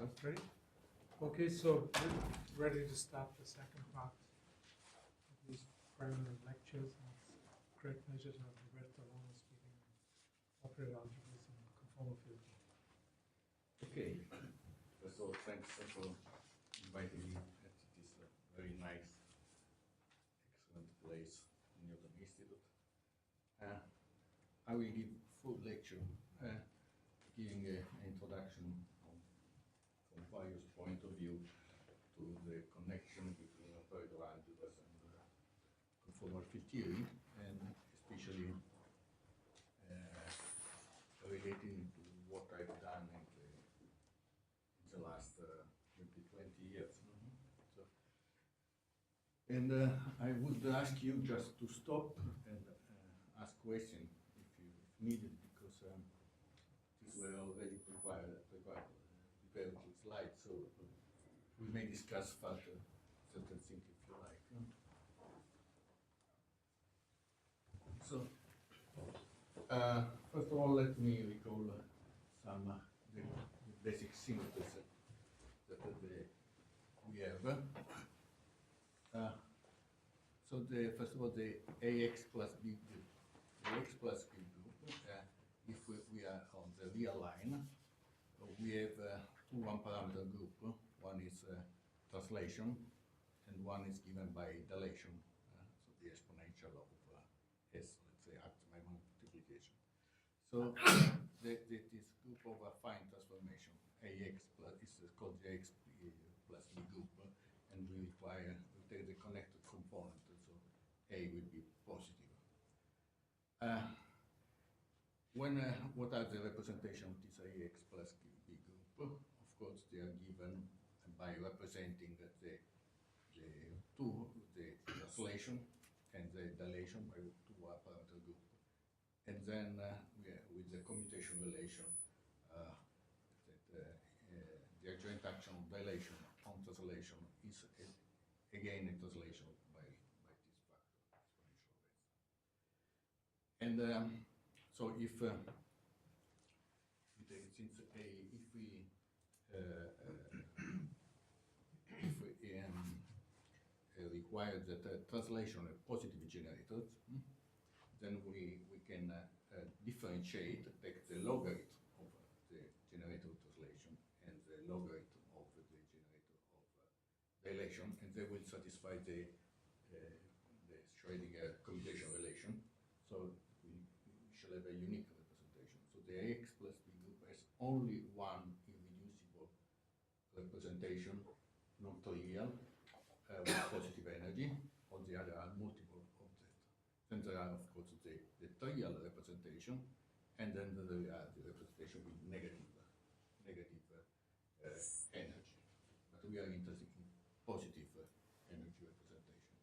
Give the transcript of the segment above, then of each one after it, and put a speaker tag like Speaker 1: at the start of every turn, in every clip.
Speaker 1: Ready? Okay, so we're ready to start the second part of these primary lectures. And it's a great pleasure to have Roberto Longo speaking on operator algebras and conformal field.
Speaker 2: Okay. First of all, thanks for inviting me at this very nice, excellent place in Newton Institute. I will give full lecture, giving an introduction from various point of view to the connection between operator algebras and conformal field theory, and especially relating to what I've done in the last maybe 20 years. So, and I would ask you just to stop and ask questions if you needed, because these were already prepared to slides, so we may discuss further certain things if you like. So, first of all, let me recall some the basic symmetries that we have. So first of all, the AX plus B group. The X plus B group, if we are on the real line, we have two one-parameter group. One is translation, and one is given by dilation, so the exponential of S, let's say, after my multiplication. So this group of affine transformation, AX plus, is called the AX plus B group, and we take the connected component, so A will be positive. What are the representation of this AX plus B group? Of course, they are given by representing the translation and the dilation by two parameter group. And then with the commutation relation, the adjoint action of dilation on translation is again a translation by this factor, exponential. And so if require that translation of positive generators, then we can differentiate, take the logarithm of the generator of translation and the logarithm of the generator of dilation, and they will satisfy the Schrödinger commutation relation. So we shall have a unique representation. So the AX plus B group has only one irreducible representation, non-trivial, with positive energy. All the other are multiple of that. Then there are, of course, the trivial representation, and then there are the representation with negative energy. But we are interested in positive energy representation.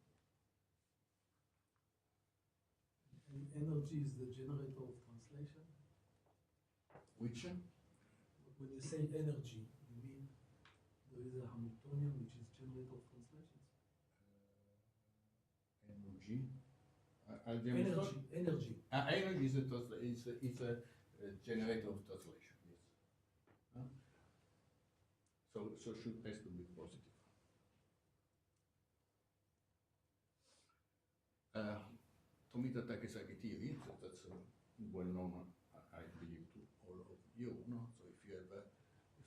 Speaker 1: And energy is the generator of translation?
Speaker 2: Which?
Speaker 1: When you say energy, you mean there is a Hamiltonian which is generator of translations?
Speaker 2: Energy.
Speaker 1: Energy.
Speaker 2: Energy is a generator of translation. Yes. So should has to be positive. Tomita Takesaki theory. So that's well known, I believe, to all of you. No? So if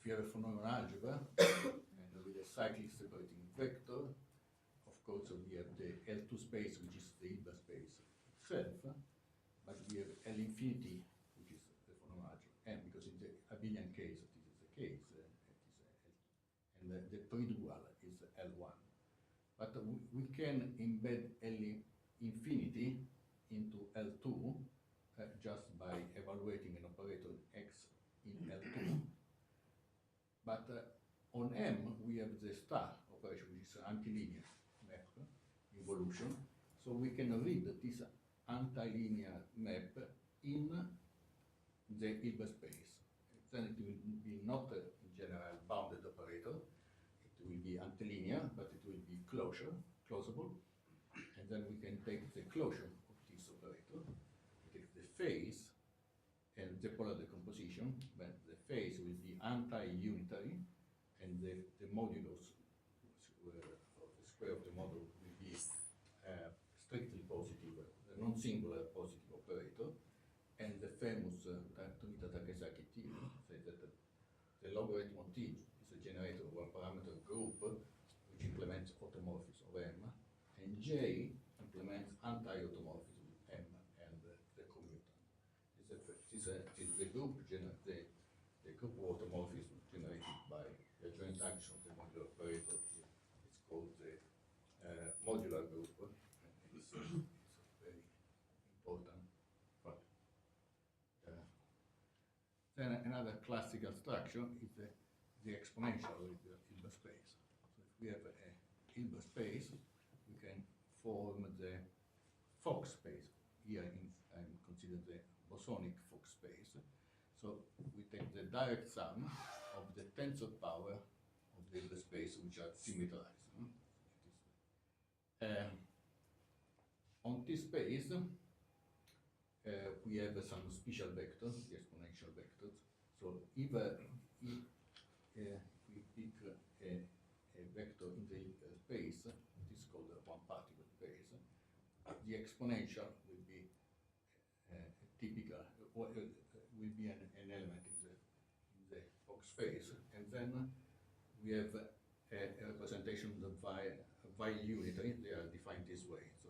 Speaker 2: you have a phenomenon algebra and with a cyclic separating vector, of course we have the L2 space, which is the Hilbert space itself, but we have L infinity, which is the phenomenon algebra, and because in the abelian case this is the case, it is L2, and the pre-dual is L1. But we can embed L infinity into L2 just by evaluating an operator X in L2. But on M, we have the star operation, which is an antilinear map evolution. So we can read this antilinear map in the Hilbert space. Then it will be not a general bounded operator. It will be antilinear, but it will be closable. And then we can take the closure of this operator, take the phase and the polar decomposition, but the phase will be anti-unitary, and the modulus, or the square of the module will be strictly positive, a non-singular positive operator, and the famous Tomita-Takesaki theorem says that the logarithm of t is a generator of one parameter group which implements automorphism of M, and J implements anti-automorphism with M and the commutant. This is the group the group of automorphism generated by the joint action of the modular operator here. It's called the modular group, and it's a very important fact. Then another classical structure is the exponential Hilbert space. So if we have a Hilbert space, we can form the Fock space. Here I'm considering the bosonic Fock space. So we take the direct sum of the tensor power of the Hilbert space which are symmetrized. On this space, we have some special vectors, the exponential vectors. So if we pick a vector in the space, it is called a one-particle space, the exponential will be typical, will be an element in the Fock space, and then we have a representation of the while unitary. They are defined this way. So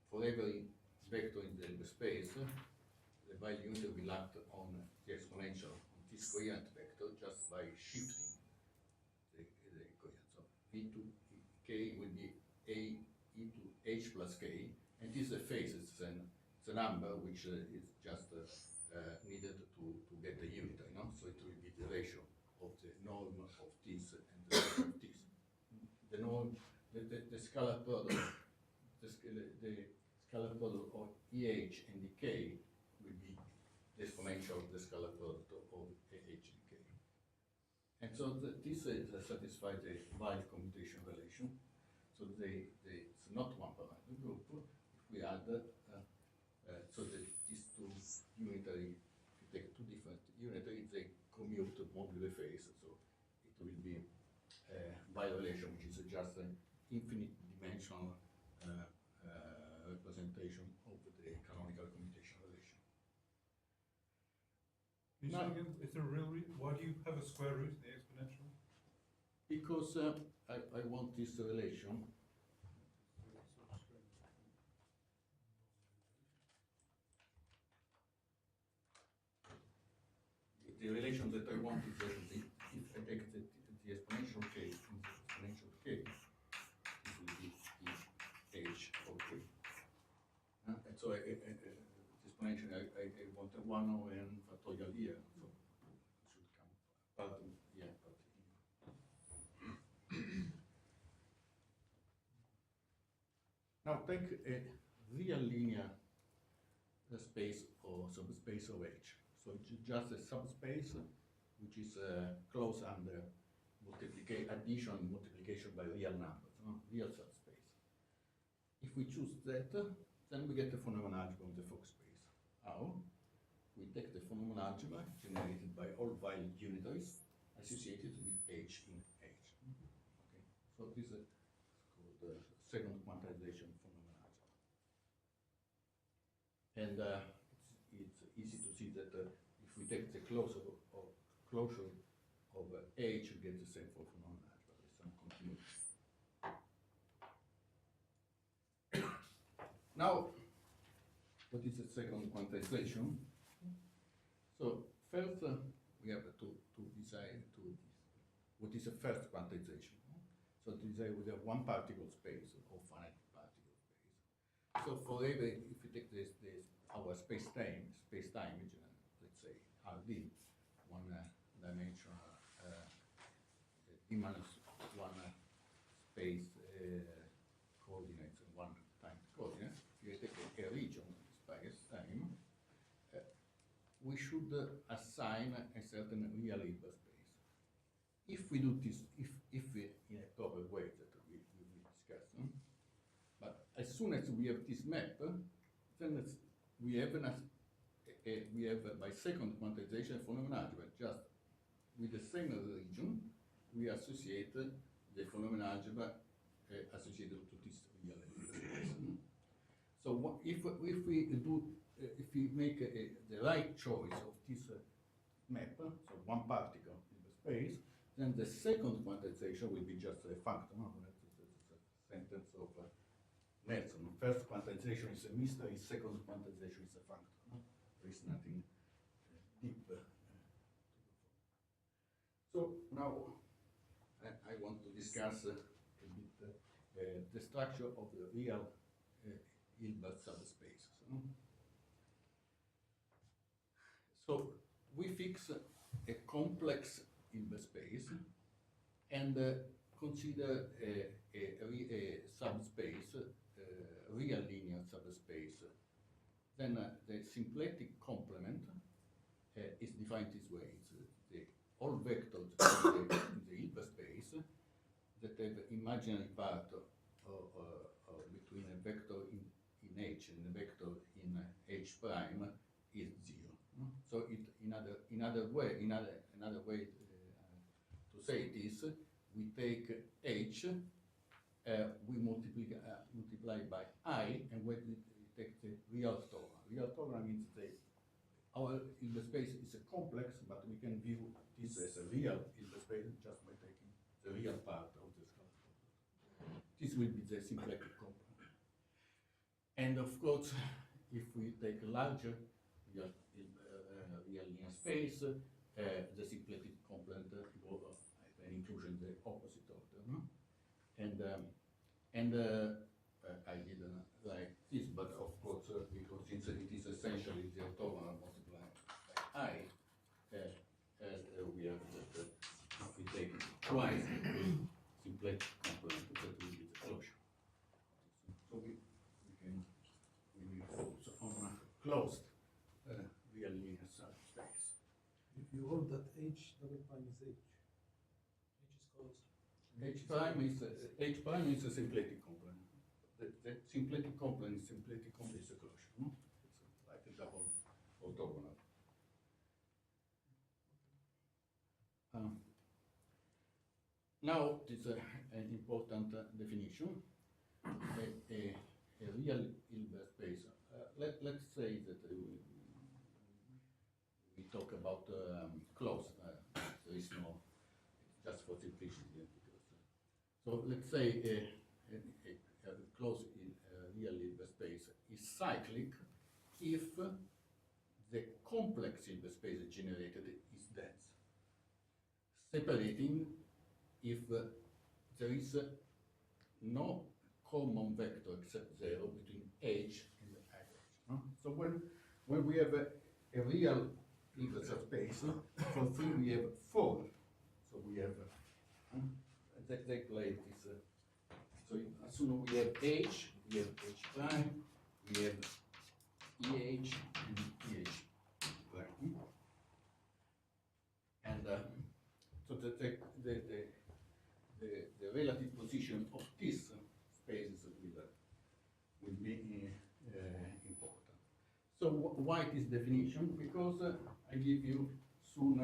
Speaker 2: for every vector in the space, the while unitary will act on the exponential on this coherent vector just by shifting the coherent. So v to k will be a e to h plus k, and this is a phase. It's a number which is just needed to get the unitary. So it will be the ratio of the norm of this and the ratio of this. The norm, the scalar product, the scalar product of EH and k will be the exponential of the scalar product of AH and k. And so this satisfies the while commutation relation. So it's not one parameter group. If we add, so that these two unitary, if you take two different unitary, they commute modular phase. So it will be while relation, which is just an infinite dimensional representation of the canonical commutation relation.
Speaker 3: Can you say again, is there a real reason? Why do you have a square root in the exponential?
Speaker 2: Because I want this relation. The relation that I want is that if I take the exponential case in the exponential case, this will be h of k. And so the exponential, I want a 1 over n factorial here, so it should come part of yeah, part here. Now take a real linear space or subspace of H. So it's just a subspace which is closed under addition and multiplication by real numbers, real subspace. If we choose that, then we get the phenomenon algebra of the Fock space. How? We take the phenomenon algebra generated by all while unitaries associated with H in H. Okay. So this is called the second quantization phenomenon algebra. And it's easy to see that if we take the closure of H, we get the same for phenomenon algebra. There's some continuity. Now, what is the second quantization? So first, we have to design what is the first quantization. So to design with a one particle space or finite particle space. So for every, if you take our space-time, let's say RD, one dimensional immanence, one space coordinates and one time coordinates. If you take a region of space-time, we should assign a certain real Hilbert space. If we do this, if we, in a proper way that we will discuss, but as soon as we have this map, then we have by second quantization phenomenon algebra just with the same region, we associate the phenomenon algebra associated to this real space. So if we make the right choice of this map, so one particle in the space, then the second quantization will be just a factor. No? That's a sentence of Nelson. First quantization is a mystery, second quantization is a factor. No? There is nothing deep. So now I want to discuss a bit the structure of the real Hilbert subspaces. So we fix a complex Hilbert space and consider a subspace, real linear subspace. Then the symplectic complement is defined this way. It's all vectors in the Hilbert space that have imaginary part between a vector in H and a vector in H prime is 0. So another way to say it is, we take H, we multiply by I, and we take the real orthogonal. Real orthogonal means our Hilbert space is a complex, but we can view this as a real Hilbert space just by taking the real part of the scalar. This will be the symplectic complement. And of course, if we take a larger real linear space, the symplectic complement will have an inclusion in the opposite order. No? And I didn't like this, but of course, because since it is essentially the orthogonal multiplied by I, we have that if we take twice the symplectic complement, that will be the closure. So we focus on a closed real linear subspace.
Speaker 4: If you hold that H double prime is H. H is closed.
Speaker 2: H prime is a symplectic complement. The symplectic complement is a closure. No? It's like a double orthogonal. Now it's an important definition. A real Hilbert space. Let's say that we talk about closed. There is no, just for simplicity. So let's say a closed real Hilbert space is cyclic if the complex Hilbert space generated is dense. Separating if there is no common vector except 0 between H and IH. No? So when we have a real Hilbert space, for 3 we have 4. So we have they play this. So as soon as we have H, we have H prime, we have EH and EH prime. And so the relative position of these spaces will be important. So why this definition? Because I give you soon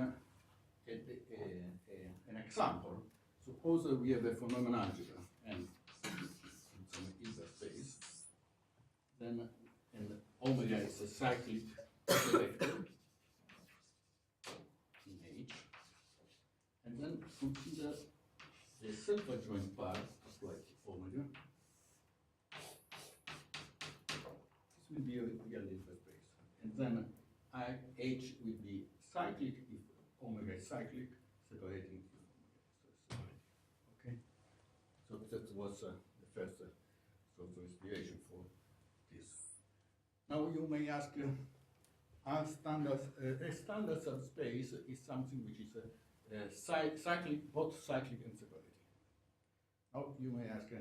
Speaker 2: an example. Suppose we have a phenomenon algebra and some Hilbert space, then and omega is a cyclic vector in H, and then consider the self-adjoint part applied to omega. This will be a real Hilbert space, and then H will be cyclic if omega is cyclic, separating. So that was the first sort of inspiration for this. Now you may ask, a standard subspace is something which is cyclic, both cyclic and separating. Now you may ask,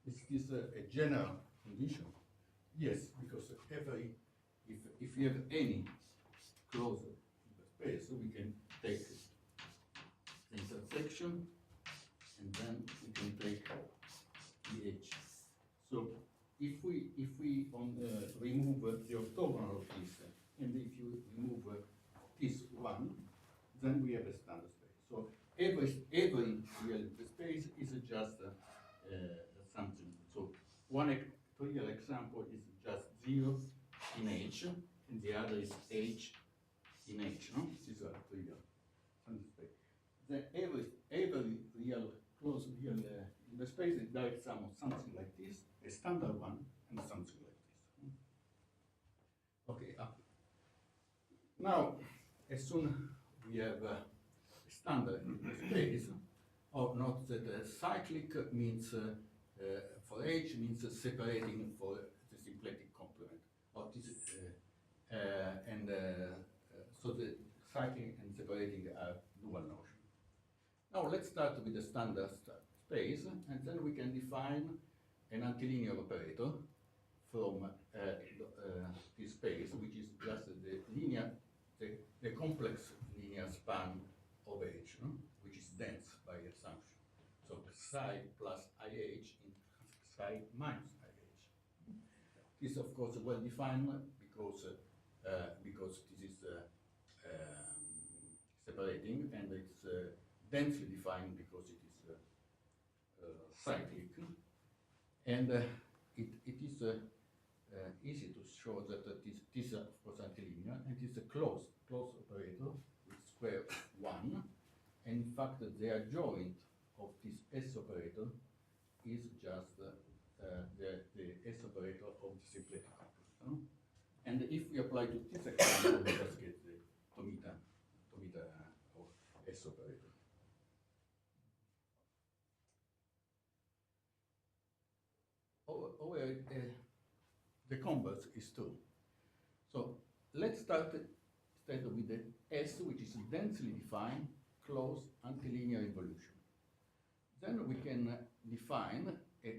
Speaker 2: is this a general condition? Yes, because if you have any closed space, so we can take the intersection and then we can take EH. So if we remove the orthogonal of this, and if you remove this one, then we have a standard space. So every and the other is H in H, no? These are trivial. Then every real closed real in the space is direct sum of something like this, a standard one, and something like this. Okay, up. Now, as soon we have a standard in the space, or not that cyclic means for H means separating for the symplectic complement. Or this, so the cycling and separating are dual notion. Now let's start with the standard space, and then we can define an antilinear operator from this space, which is just the linear, the complex linear span of H, no? Which is dense by assumption. So psi plus IH in psi minus IH. This, of course, well defined because this is separating, and it's densely defined because it is cyclic, and it is easy to show that this is of course antilinear, and it is a closed operator with square 1, and in fact the adjoint of this S operator is just the S operator of the symplectic complement. And if we apply to this example, we just get the Tomita or S operator. The converse is true. So let's start with the S, which is densely defined, closed antilinear involution. Then we can define a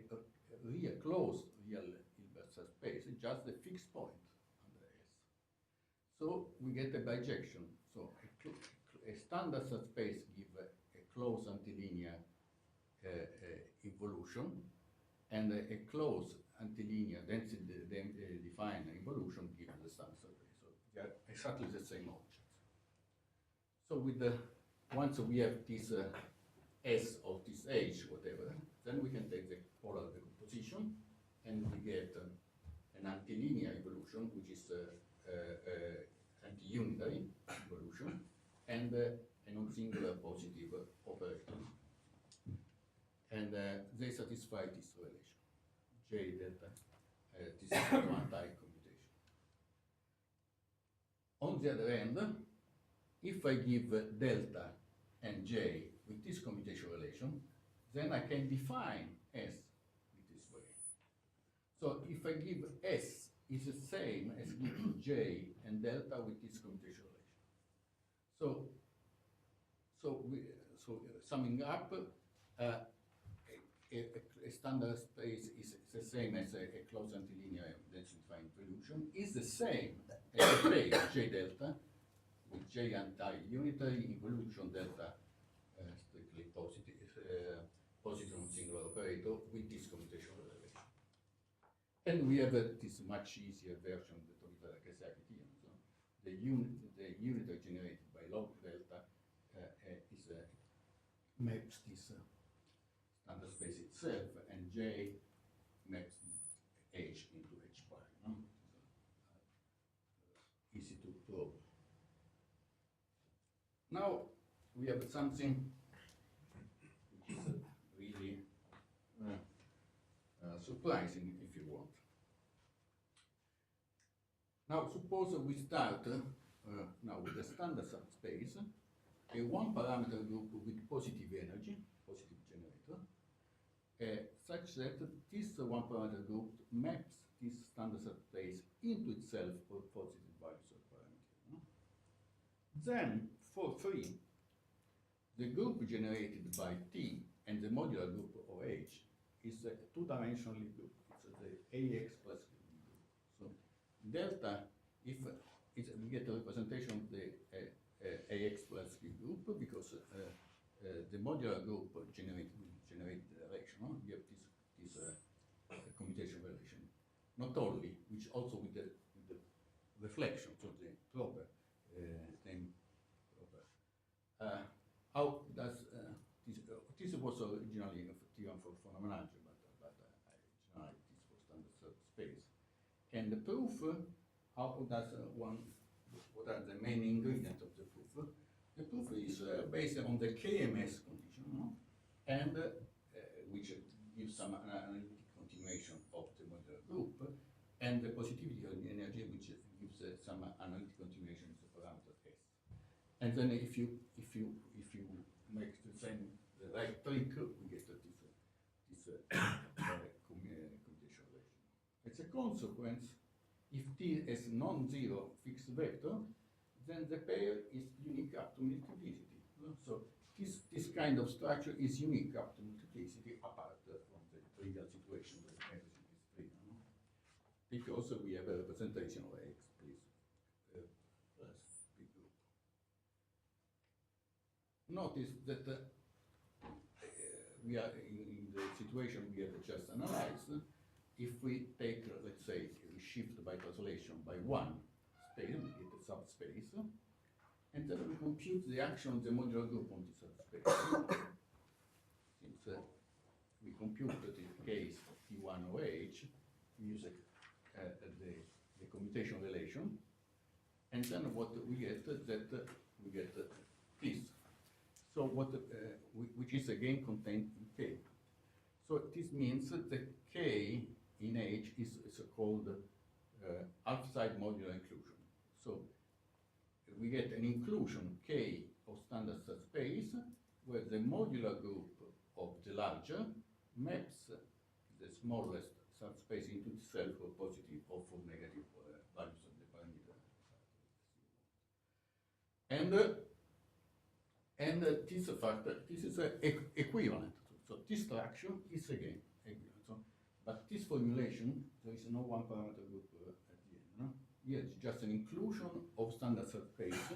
Speaker 2: real closed real Hilbert space, just a fixed point under S. So we get a bijection. So a standard subspace gives a closed antilinear involution, and a closed antilinear density defined involution gives the standard surface. So they are exactly the same objects. So with once we have this S or this H, whatever, then we can take the polar decomposition, and we get an antilinear evolution, which is anti-unitary evolution, and a non-singular positive operator. And they satisfy this relation, J delta. This is quantile computation. On the other hand, if I give delta and J with this commutation relation, then I can define S with this way. So if I give S is the same as give J and delta with this commutation relation. So summing up, a standard space is the same as a closed antilinear densely defined evolution, is the same as a space J delta with J anti-unitary evolution delta strictly positive, positive non-singular operator with this commutation relation. And we have this much easier version of the Tomita-Kasaki theorem. So the unitary generated by log delta maps this standard space itself, and J maps H into H prime. No? Easy to prove. Now we have something which is really surprising, if you want. Now suppose we start now with the standard subspace, a one-parameter group with positive energy, positive generator, such that this one-parameter group maps this standard subspace into itself for positive values of parameter. No? Then, for free, the group generated by T and the modular group OH is a two-dimensional group. It's the AX plus B group. So delta, if we get a representation of the AX plus B group, because the modular group generate the relation. No? We have this commutation relation. Not only, which also with the reflection, so the proper name proper. How does this was originally a theorem for phenomenology, but originally this was standard space. And the proof how does what are the main ingredients of the proof? The proof is based on the KMS condition, no? And which gives some analytic continuation of the modular group, and the positivity of the energy, which gives some analytic continuation of the parameter S. And then if you make the same the right trick, we get this commutation relation. As a consequence, if T is non-zero fixed vector, then the pair is unique up to multiplicity. So this kind of structure is unique up to multiplicity apart from the trivial situation where everything is trivial. Because we have a representation of X plus big group. Notice that we are in the situation we have just analyzed. If we take, let's say, we shift by translation by one space, we get a subspace, and then we compute the action of the modular group on the subspace. Since we compute the case T1 OH, we use the commutation relation, and then what we get we get this. So what which is again contained in K. So this means that the K in H is so-called half-side modular inclusion. So we get an inclusion K of standard subspace where the modular group of the larger maps the smallest subspace into itself for positive or for negative values of the parameter. And this factor, this is equivalent. So this structure is again equivalent. So, but this formulation, there is no one parameter group at the end. No? Here it's just an inclusion of standard subspace,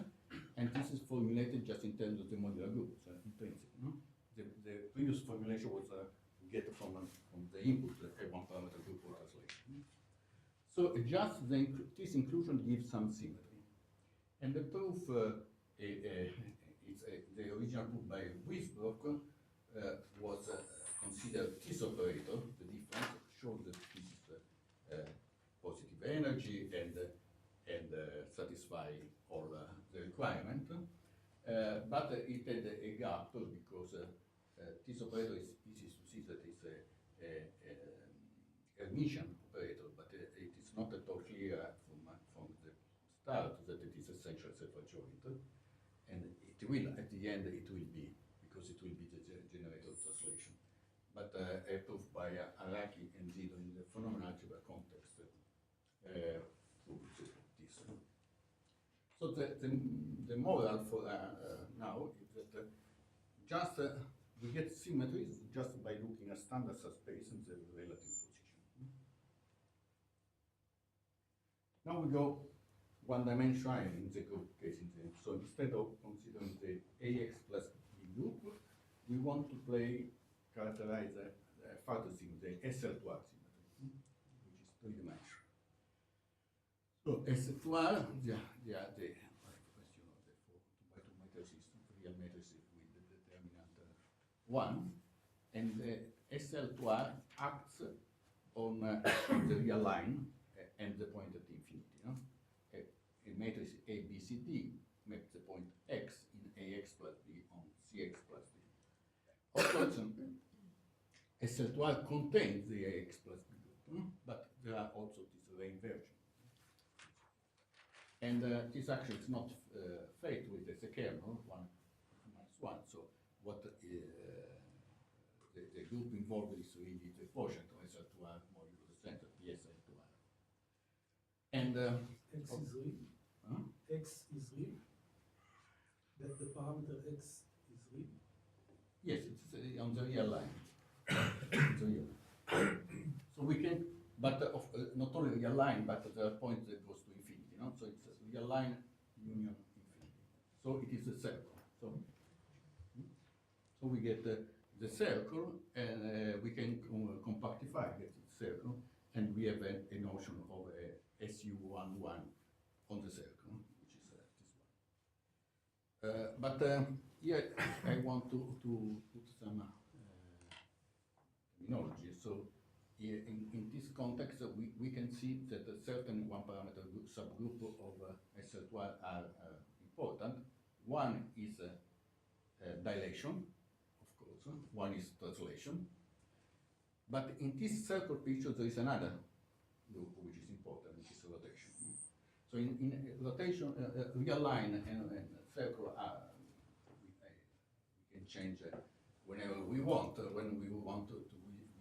Speaker 2: and this is formulated just in terms of the modular group, so intrinsic. No? The previous formulation was get from the input a one parameter group for translation. So just this inclusion gives some symmetry, and the proof the original proof by Wisbrock was considered this operator, the difference, shows that this is positive energy and satisfy all the requirement. But it had a gap because this operator is easy to see that it's a Hermitian operator, but it is not at all clear from the start that it is essential separate joint. And it will, at the end, it will be, because it will be the generator of translation. But a proof by Araki and Zido in the phenomenon algebra context proves this. So the moral for now is that just we get symmetries just by looking at standard subspace and the relative position. Now we go one dimensional in the group case. So instead of considering the AX plus B group, we want to characterize further symmetry, the SL2R symmetry, which is three-dimensional. So SL2R, the question of the 4 by 2 matrices, real matrices with the determinant 1, and the SL2R acts on the real line and the point at infinity. No? A matrix A, B, C, D maps the point X in AX plus B on CX plus D. Of course, SL2R contains the AX plus B group, but there are also this reinversion. And this actually is not fate with the kernel, 1 minus 1. So what the group involved is really the quotient of SL2R modulo the center, PSL2R. And
Speaker 4: X is real.
Speaker 2: huh?
Speaker 4: X is real. That the parameter X is real.
Speaker 2: Yes, it's on the real line. The real line. So we can, but not only real line, but the point that goes to infinity. No? So it's a real line union infinity. So it is a circle. So we get the circle, and we can compactify the circle, and we have a notion of a SU11 on the circle, which is this one. But here I want to put some terminology. So in this context, we can see that a certain one parameter subgroup of SL12 are important. One is dilation, of course, one is translation. But in this circle picture, there is another group which is important, which is rotation. So in rotation, real line and circle are, we can change whenever we want, when we want to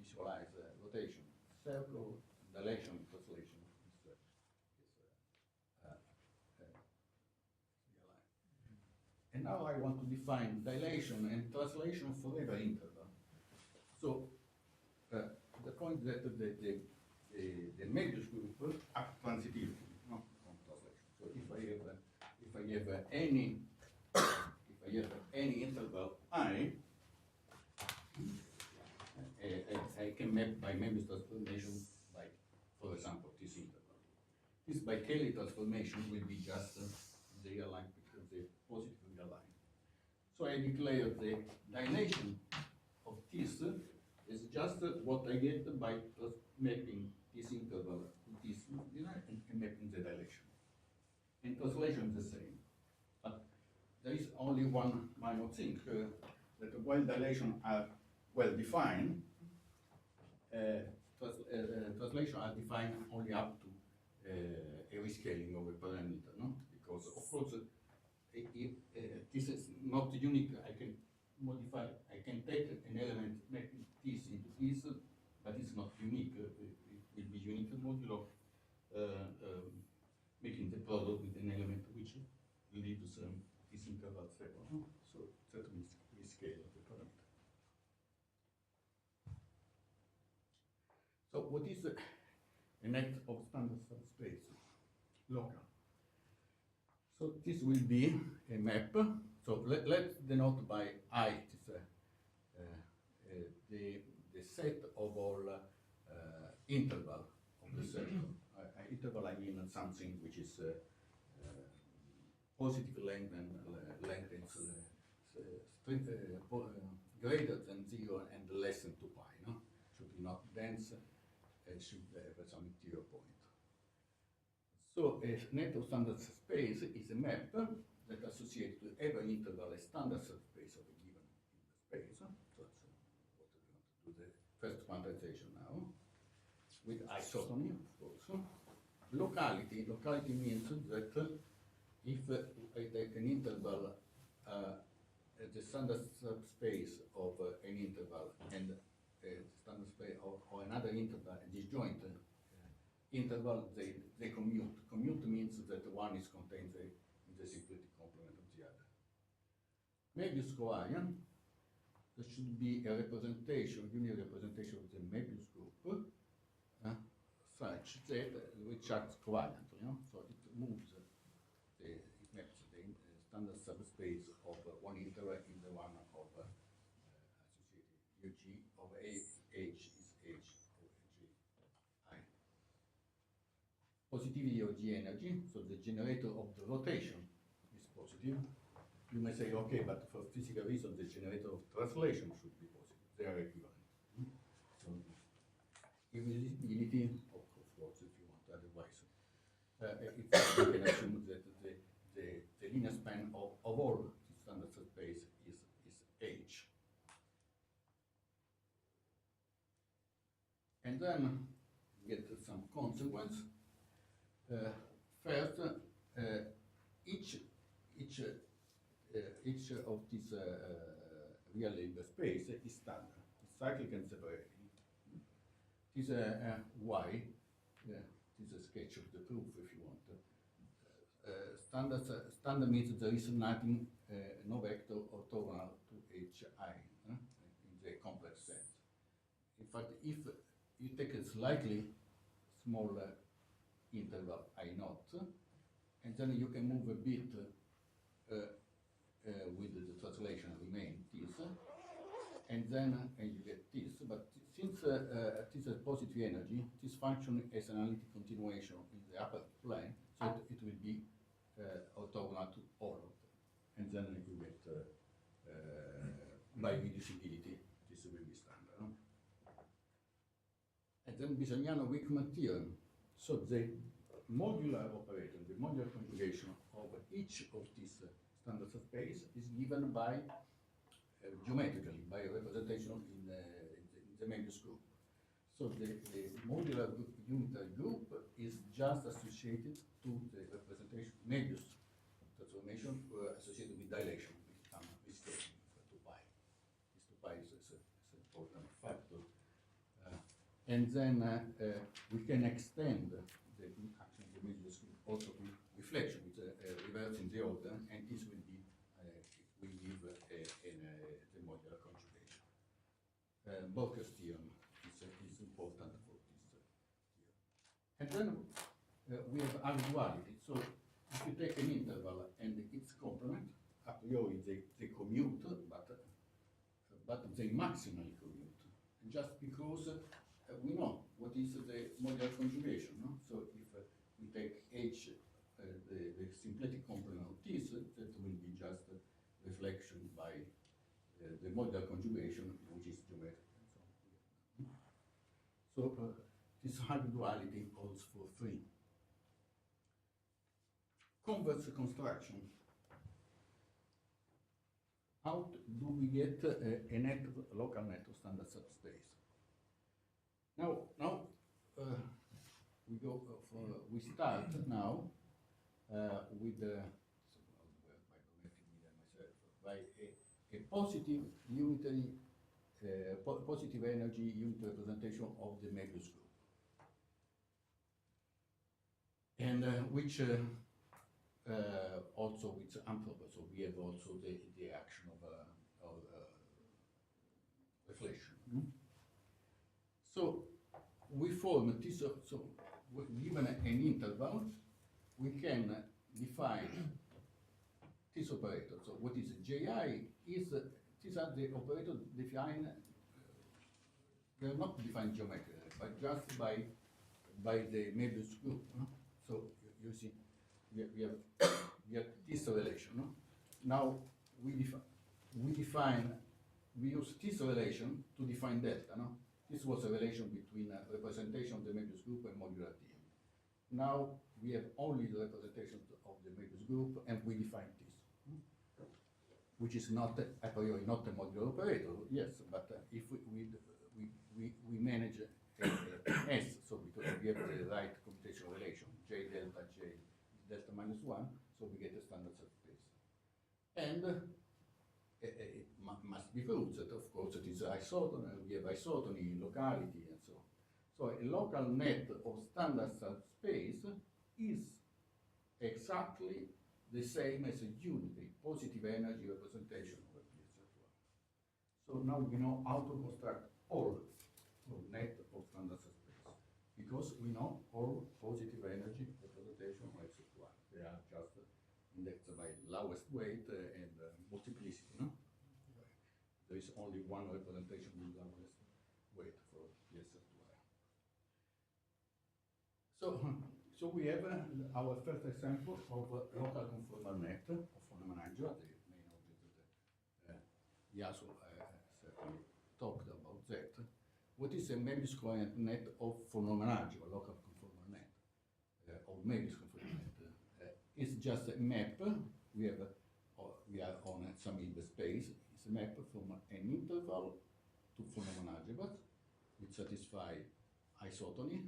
Speaker 2: visualize rotation. Circle, dilation, translation is real line. And now I want to define dilation and translation for every interval. So the point that the Möbius group are transitivity, no, on translation. So if I have any interval I can map by Möbius transformation by, for example, this interval. This by Cayley transformation will be just the real line because the positive real line. So I declare the dilation of this is just what I get by mapping this interval to this and mapping the dilation. And translation is the same. But there is only one minor thing, that while dilation are well defined, translation are defined only up to a rescaling of a parameter, no? Because of course, if this is not unique, I can modify, I can take an element, make this into this, but it's not unique. It will be unique modulo making the product with an element which leaves this interval zero. No? So that means we scale the parameter. So what is a net of standard subspace? Local. So this will be a map. So let's denote by I, the set of all interval of the circle. Interval, I mean something which is positive length and length is greater than 0 and less than 2 pi. No? Should be not dense. Should have some interior point. So a net of standard space is a map that associates to every interval a standard subspace of a given space. So that's what we want to do the first quantization now. With isotony, of course. Locality means that if I take an interval, the standard subspace of an interval and standard space or another interval, a disjoint interval, they commute. Commute means that one is contained in the symplectic complement of the other. Möbius covariant, there should be a representation, unique representation of the Möbius group, such that which acts covariantly, you know? So it moves, it maps the standard subspace of one interval in the one of associated UG of H is H of G I. Positivity of G energy, so the generator of the rotation is positive. You may say, okay, but for physical reasons, the generator of translation should be positive. They are equivalent. So, irreducibility, of course, if you want, otherwise, you can assume that the linear span of all the standard subspace is H. And then get some consequence. First, each of these real linear space is standard. It's cyclic and separating. This Y, this is a sketch of the proof if you want. Standard means there is nothing, no vector orthogonal to HI in the complex sense. In fact, if you take a slightly smaller interval I naught, and then you can move a bit with the translation remain this, and then you get this. But since this is positive energy, this function is an analytic continuation in the upper plane, so it will be orthogonal to all of them. And then you get by reducibility, this will be standard. And then Bisognano Wickman theorem. So the modular operator, the modular conjugation of each of these standards of space is given by geometrically by a representation in the Möbius group. So the modular unitary group is just associated to the representation Möbius transformation associated with dilation, with some mistake for 2 pi. This 2 pi is an important factor. And then we can extend the action of the Möbius group also to reflection with reversing the order, and this will be will give the modular conjugation. Boker's theorem is important for this theorem. And then we have duality. So if you take an interval and its complement, a priori they commute, but they maximally commute, just because we know what is the modular conjugation. No? So if we take H, the symplectic complement of this, that will be just a reflection by the modular conjugation, which is geometric. So this hard duality holds for 3. Converse construction. How do we get a net local net of standard subspace? Now we go we start now with by a positive unitary positive energy unit representation of the Möbius group, and which also with improper. So we have also the action of reflection. So we form this. So given an interval, we can define this operator. So what is JI is these are the operators defined. They are not defined geometrically, but just by the Möbius group. No? So you see, we have this relation. No? Now we use this relation to define delta. No? This was a relation between a representation of the Möbius group and modular T. Now we have only the representation of the Möbius group, and we define this, which is not a priori not a modular operator. Yes, but if we manage S, so because we have the right computational relation, J delta minus 1, so we get a standard subspace. And it must be proved that, of course, it is isotony, we have isotony, locality, and so on. So a local net of standard subspace is exactly the same as a unity positive energy representation of a PSF1. So now we know how to construct all net of standard subspace, because we know all positive energy representation of PSF1. They are just indexed by lowest weight and multiplicity. No? There is only one representation with lowest weight for PSF2. So we have our first example of local conformal net of Fonemanagio, the main object that Yasu certainly talked about that. What is a Möbius covariant net of Fonemanagio, local conformal net, or Möbius conformal net? It's just a map. We are on some Hilbert space. It's a map from an interval to Fonemanagio, which satisfy isotony,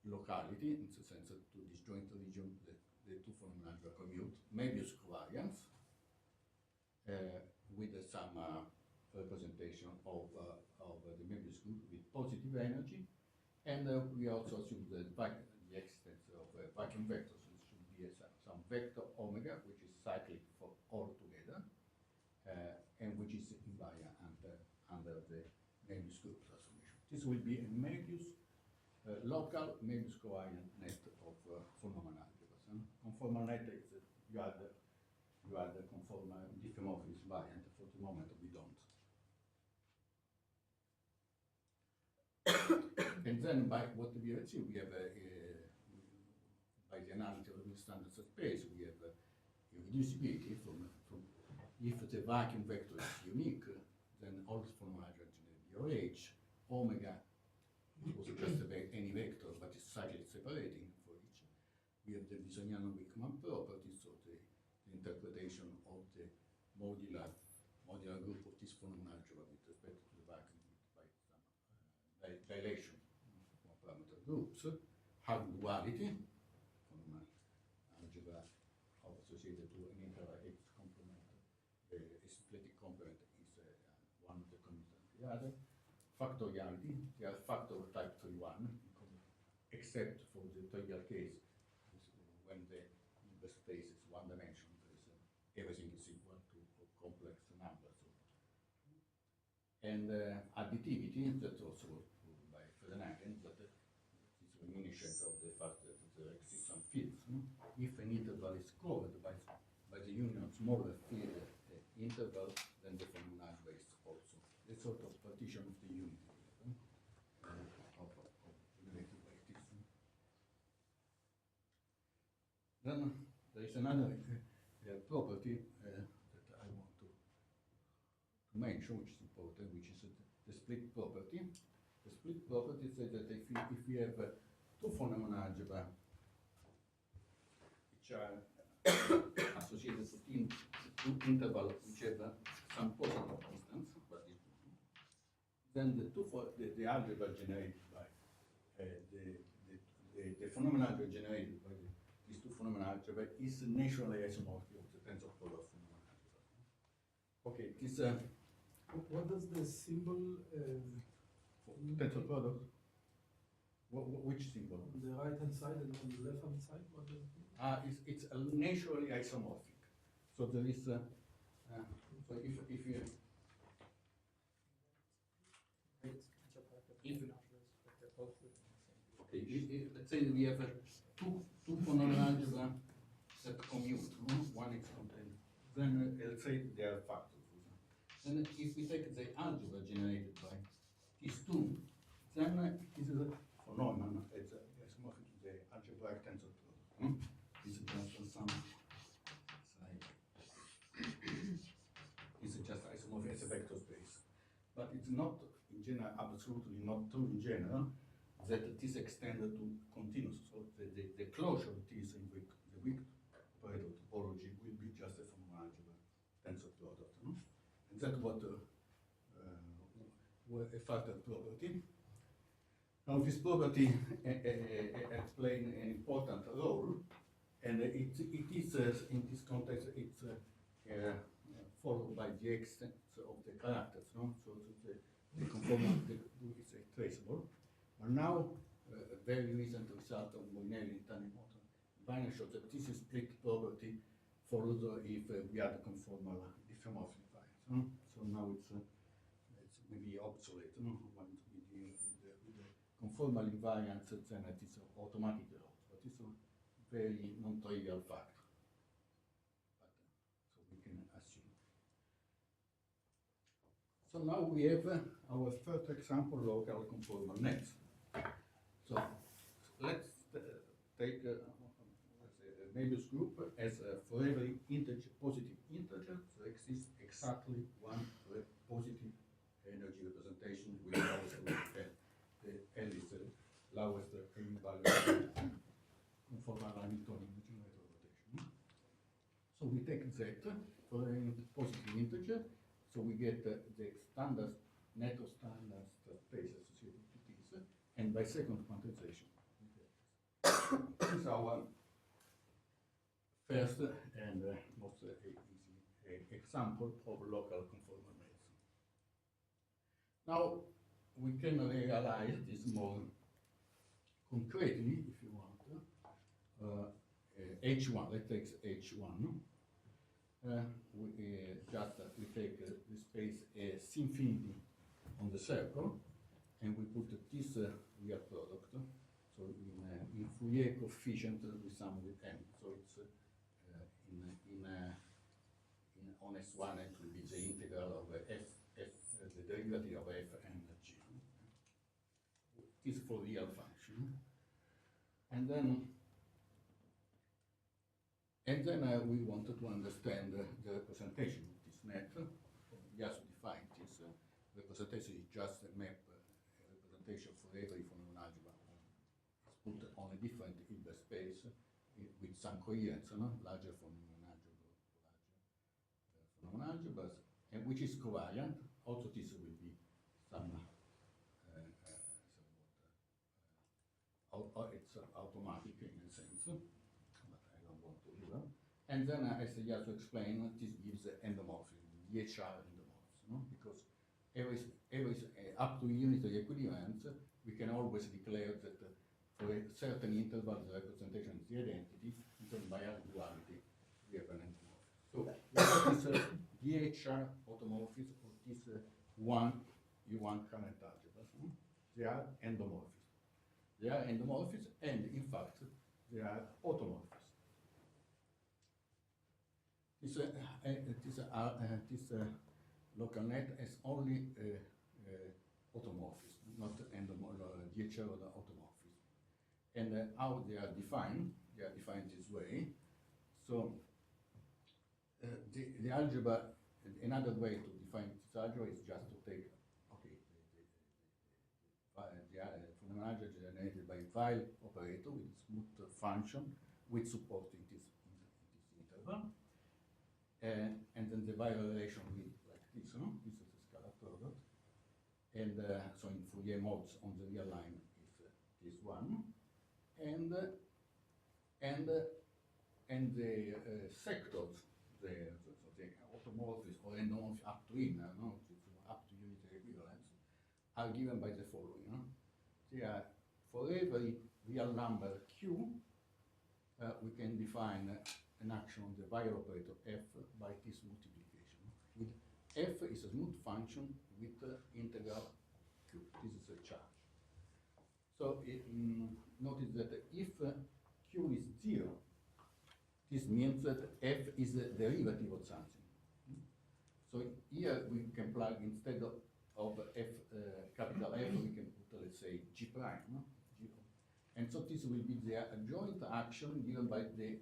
Speaker 2: locality, in the sense that to disjoint region, the two phenomena commute, Möbius covariance, with some representation of the Möbius group with positive energy, and we also assume the existence of vacuum vectors. It should be some vector omega, which is cyclic for all together, and which is invariant under the Möbius group transformation. This will be a Möbius local Möbius covariant net of conformal algebras. Conformal net is you are the conformal diffeomorphism variant. For the moment we don't. And then by what we have seen, we have by the analysis of the standard space, we have irreducibility from if the vacuum vector is unique, then all conformal algebras are OH omega also just any vector, but it's cyclic separating for each. We have the Bisogniano-Wickman property, so the interpretation of the modular group of this phenomenon algebra with respect to the vacuum by some dilation from parameter groups have duality. Phenomenon algebra associated to an interval X complement. A symplectic complement is one of the conditions of the other. Factoriality, they are factor of type 3-1, except for the trivial case when the universe space is one dimension, everything is equal to complex numbers. And additivity, that's also proved by Fredden, that is reminiscent of the fact that there exist some fields. If an interval is covered by the union of smaller field interval, then the phenomenon is also a sort of partition of the unity of related like this. Then there is another property that I want to mention, which is important, which is the split property. The split property says that if we have two phenomenon algebra which are associated to two intervals which have some positive distance, then the algebra generated by the phenomenon algebra generated by these two phenomenon algebra is naturally isomorphic of the tensor product phenomenon algebra. Okay, this
Speaker 4: What does the symbol
Speaker 2: tensor product. Which symbol?
Speaker 4: on the right hand side and on the left hand side? What does it mean?
Speaker 2: It's naturally isomorphic. So there is so if you okay, let's say we have two phenomenon algebra that commute. One is contained. Then let's say they are factors. Then if we take the algebra generated by these two, then this is a phenomenon. It's isomorphic to the algebraic tensor product. This is just some it's just isomorphic as a vector space. But it's not in general, absolutely not true in general, that it is extended to continuous. So the closure of this in the weak operator topology will be just a phenomenon algebra tensor product. And that's what a factor property. Now this property explains an important role, and it is in this context it's followed by the extent of the characters. No? So the conformal is traceable. But now a very recent result of Moinelli and Tanimoto shows that this split property follows if we add conformal diffeomorphic variance. So now it's maybe obsolete. When we deal with the conformal invariance, then it is automatic error, but it's a very non-trivial fact. So we can assume. So now we have our first example, local conformal nets. So let's take a Möbius group as for every integer, positive integer, there exists exactly one positive energy representation with lowest the L is the lowest eigenvalue conformal Hamiltonian generator rotation. So we take Z for a positive integer, so we get the standard net of standard space associated to this, and by second quantization. This is our first and most easy example of local conformal nets. Now we can realize this more concretely, if you want. H1, let's take H1. We take the space S infinity on the circle, and we put this real product. So in Fourier coefficient we sum with n. So it's on S1 it will be the integral of the derivative of f and g. This for real function, and then we wanted to understand the representation of this net. We just defined this representation is just a map, a representation for every phonemic algebra is put on a different Hilbert space with some coherence, no? Larger phonemic algebra, larger phonemic algebras, and which is covariant. Also, this will be some it's automatic in a sense, but I don't want to do that. And then, as I just explained, this gives endomorphism, DHR endomorphism, no? Because up to unitary equivalence, we can always declare that for a certain interval, the representation is the identity, and then by our duality, we have an endomorphism. So, this DHR automorphism, or this U1 current algebras, they are endomorphism. They are endomorphism, and in fact, they are automorphism. This local net has only automorphism, not DHR or automorphism. And how they are defined? They are defined this way. So the algebra, another way to define this algebra is just to take, okay, the phonemic algebra generated by while operator with smooth function with support in this interval. And then the while relation will be like this, no? This is a scalar product. And so in Fourier modes on the real line is this one. And the sectors, the automorphism or endomorphism up to inner, no? Up to unitary equivalence, are given by the following. No? They are for every real number q, we can define an action on the while operator f by this multiplication. With f is a smooth function with integral q. This is a charge. So notice that if q is 0, this means that f is the derivative of something. So here we can plug instead of f, capital F, we can put, let's say, g prime. No? And so this will be the adjoint action given by the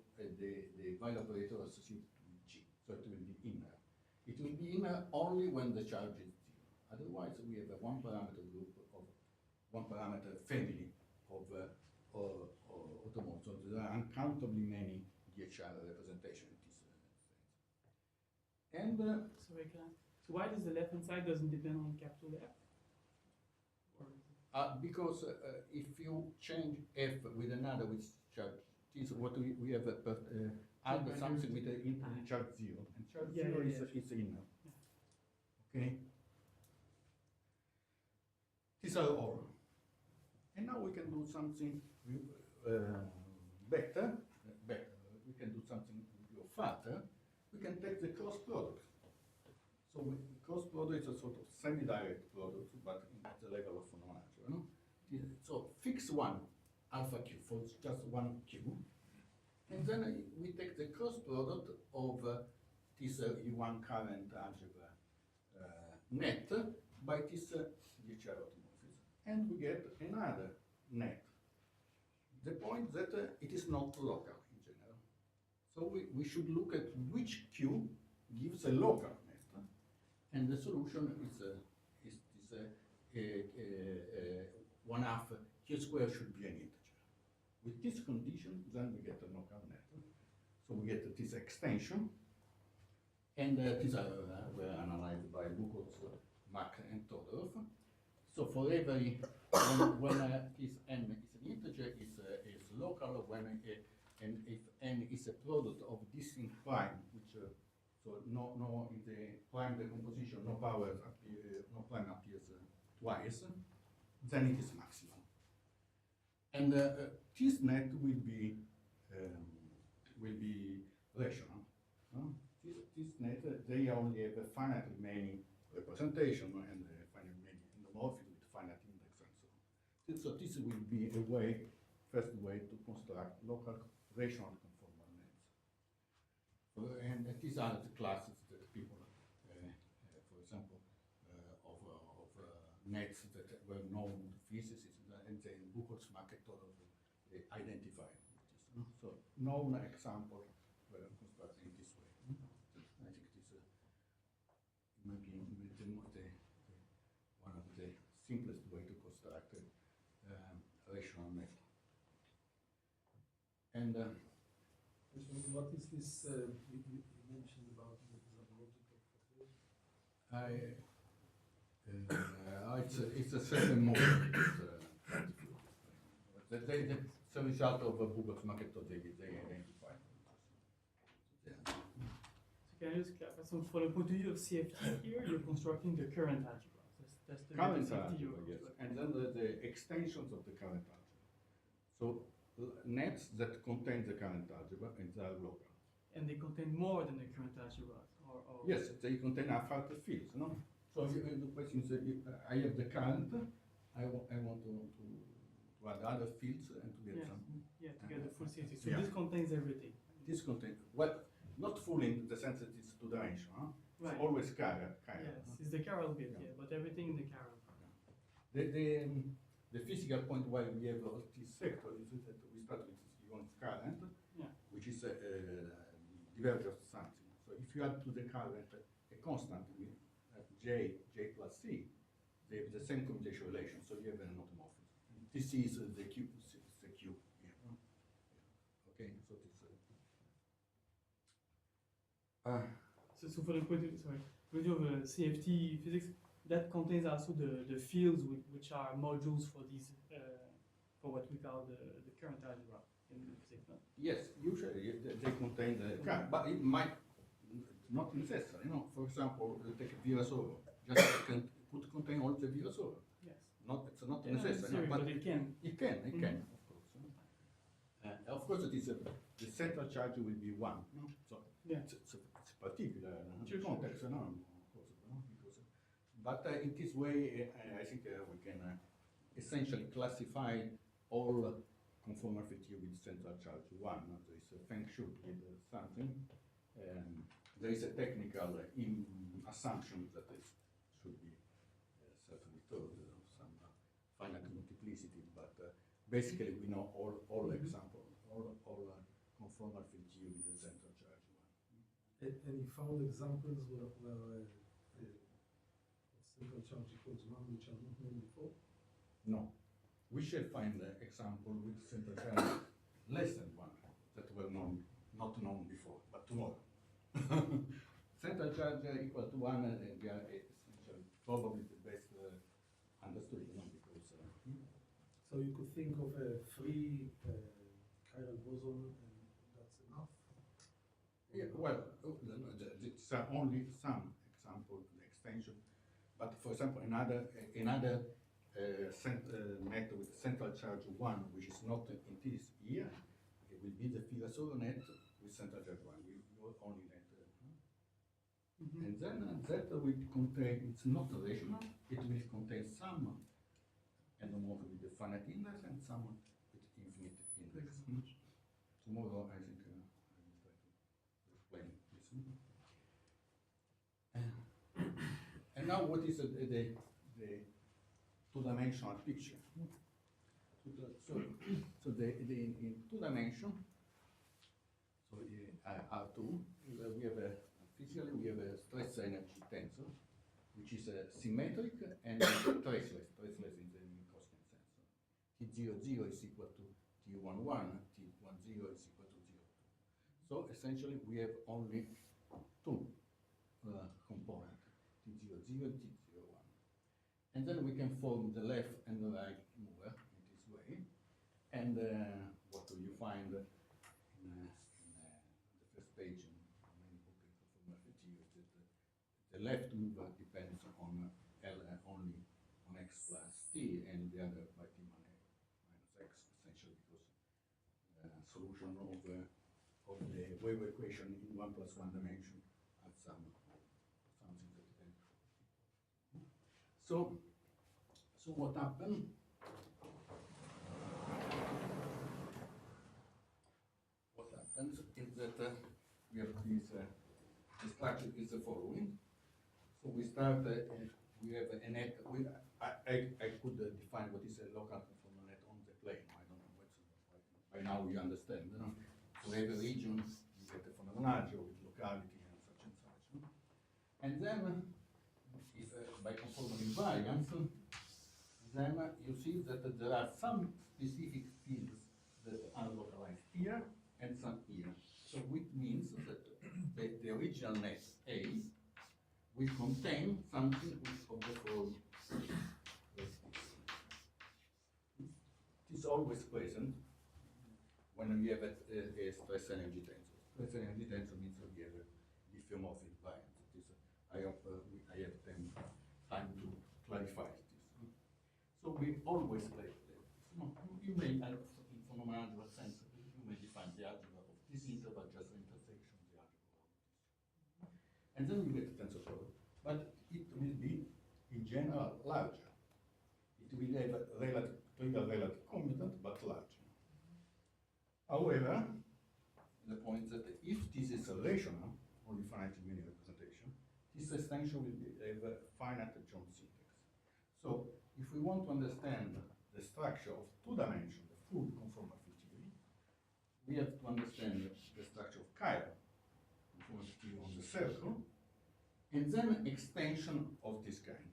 Speaker 2: while operator associated with g. So it will be inner. It will be inner only when the charge is 0. Otherwise, we have a one parameter group of one parameter family of automorphisms. So there are uncountably many DHR representations in this sense. And
Speaker 5: sorry, can I? So why does the left-hand side doesn't depend on capital F?
Speaker 2: because if you change f with another which charge, this is what we have add something with the charge 0, and charge 0 is inner. Okay? These are all. And now we can do something better. We can do something further. We can take the cross product. So cross product is a sort of semi-direct product, but at the level of phonemic algebra. No? So fix one alpha q for just one q, and then we take the cross product of this U1 current algebra net by this DHR automorphism, and we get another net. The point that it is not local in general. So we should look at which q gives a local net, and the solution is this 1/2 q squared should be an integer. With this condition, then we get a local net. So we get this extension, and these were analyzed by Buchholz, Mack, and Todorov. So for every when this n is an integer, is local. When and if n is a product of distinct prime, which so no in the prime decomposition, no prime appears twice, then it is maximum. And this net will be rational. This net, they only have a finitely many representation and finitely many endomorphism with finite index and so on. So this will be a way, first way to construct local rational conformal nets. And these are the classes that people, for example, of nets that were known to physicists, and then Buchholz, Mack, and Todorov identify with this. No? So known example were constructed in this way. I think this maybe one of the simplest way to construct a
Speaker 4: What is this you mentioned about the logical proposition?
Speaker 2: it's a certain model. It's a result of a book of method they identified. Yeah.
Speaker 5: So can I just clarify? So for the point of view of CFT here, you're constructing the current algebra. That's the
Speaker 2: Current
Speaker 5: CFT
Speaker 2: algebra,
Speaker 5: you're
Speaker 2: yes,
Speaker 5: constructing.
Speaker 2: and then the extensions of the current algebra. So nets that contain the current algebra and they are local.
Speaker 5: And they contain more than the current algebra, or
Speaker 2: Yes, they contain a further fields, no? So the question is, I have the current, I want to add other fields and to get
Speaker 5: yes,
Speaker 2: some.
Speaker 5: yeah, to get the full CFT. So
Speaker 2: Yeah.
Speaker 5: this contains everything.
Speaker 2: This contains, well, not fully in the sense that it's two-dimensional, huh?
Speaker 5: Right.
Speaker 2: It's always chiral.
Speaker 5: Yes,
Speaker 2: Huh?
Speaker 5: it's the chiral bit,
Speaker 2: Yeah.
Speaker 5: yeah, but everything in the chiral.
Speaker 2: The physical point why we have all this sector is that we start with this unit current,
Speaker 5: Yeah.
Speaker 2: which is divergence of something. So if you add to the current a constant with j plus c, they have the same commutation relation, so you have an automorphism. This is the Q, it's the Q here. Yeah. Okay, so this.
Speaker 5: So for the point of, sorry, point of CFT physics, that contains also the fields which are modules for these for what we call the current algebra in physics. No?
Speaker 2: Yes, usually they contain the current, but it might not necessary. You know, for example, take a Virasoro, just could contain all the Virasoro.
Speaker 5: Yes.
Speaker 2: It's not
Speaker 5: Yeah,
Speaker 2: necessary,
Speaker 5: but it can.
Speaker 2: It can, of course. Of course, it is the central charge will be 1. No? So
Speaker 5: Yeah.
Speaker 2: it's particular
Speaker 5: Sure,
Speaker 2: context,
Speaker 5: sure.
Speaker 2: no? Of course, no? Because, but in this way, I think we can essentially classify all conformal field with central charge 1. No? There is a function with something. There is a technical assumption that it should be certainly true, some finite multiplicity, but basically we know all examples, all conformal field with the central charge 1.
Speaker 4: And you found examples where central charge equals 1 which are not known before?
Speaker 2: No. We shall find an example with central charge less than 1 that were not known before, but tomorrow. Central charge equal to 1, and they are essentially probably the best understood, you know, because.
Speaker 4: So you could think of a free chiral boson, and that's enough?
Speaker 2: Yeah, well, it's only some example extension, but for example, another net with central charge 1, which is not in this here, it will be the Virasoro net with central charge 1. We only net. And then that will contain, it's not rational, it will contain some endomorph with the finite index and some with infinite index. Tomorrow, I think, I will try to explain this. And now what is the two-dimensional picture? So in two-dimension, so R2, we have a physically, we have a stress energy tensor, which is symmetric and traceless in the Minkowskian sense. T00 is equal to T11, T10 is equal to 0. So essentially, we have only two components, T00 and T01. And then we can form the left and the right mover in this way. And what do you find in the first page? The left mover depends on L only on x plus t, and the other by t minus x, essentially because solution of the wave equation in 1 plus 1 dimension at something that can. So what happened? What happens is that we have this. The structure is the following. So we start, we have a net, I could define what is a local conformal net on the plane. I don't know what's, by now you understand. You know? So every region, you get a phenomenology with locality and such. No? And then, if by conformal invariance, then you see that there are some specific fields that are localized here, and some here. So which means that the original net A will contain something of the form like this. It is always present when we have a stress energy tensor. Stress energy tensor means that we have a diffeomorphic variance. I hope I have time to clarify this. So we always play this. You may, from an algebra sense, you may define the algebra of this interval just the intersection of the algebra of this. And then you get the tensor product, but it will be, in general, larger. It will have a trivial relative commutant, but larger. However, the point that if this is a rational, only finite linear representation, this extension will have a finite Jones syntax. So, if we want to understand the structure of two dimensions, the full conformal field theory, we have to understand the structure of chiral conformal field theory on the circle, and then extension of this kind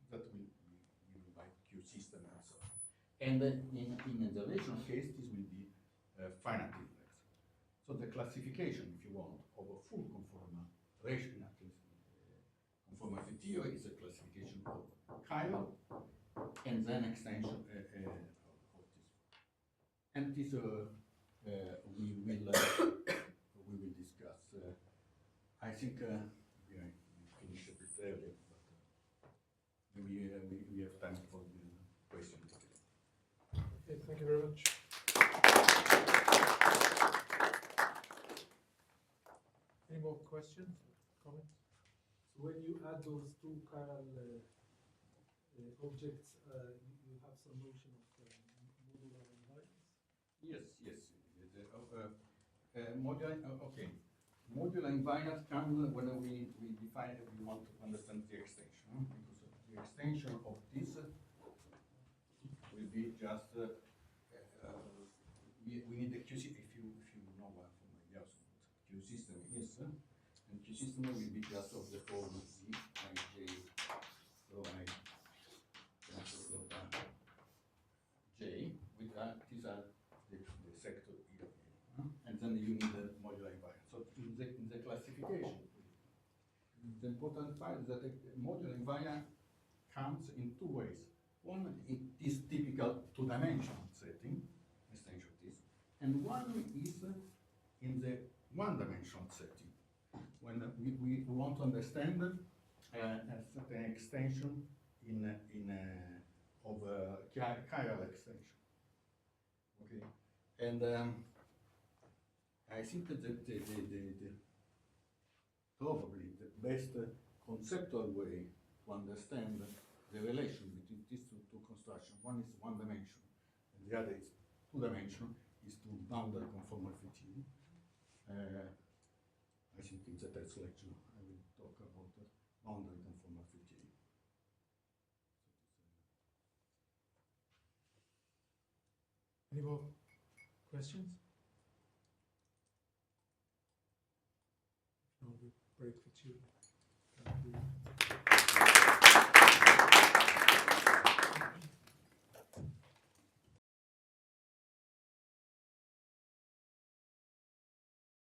Speaker 2: that will be given by Q system and so on. And in the rational case, this will be finite index. So the classification, if you want, of a full conformal rational conformal field theory is a classification of chiral and then extension of this. And this we will discuss. I think we finished a bit earlier, but maybe we have time for the questions.
Speaker 1: Okay, thank you very much. Any more questions, comments?
Speaker 4: So when you add those two chiral objects, you have some notion of modular invariance?
Speaker 2: Yes. Okay. Modular invariance comes when we define that we want to understand the extension. Because the extension of this will be just we need the Q system. If you know what from my Q system is, and Q system will be just of the form Z I J rho I J with these are the sector E of A, and then you need the modular invariance. So in the classification, the important part is that the modular invariance comes in two ways. One is typical two-dimensional setting, extension of this, and one is in the one-dimensional setting, when we want to understand a certain extension of chiral extension. Okay, and I think that probably the best conceptual way to understand the relation between these two constructions, one is one dimension and the other is two dimension, is to boundary conformal field theory. I think in the next lecture I will talk about boundary conformal field theory.
Speaker 1: Any more questions? No, we break for 2.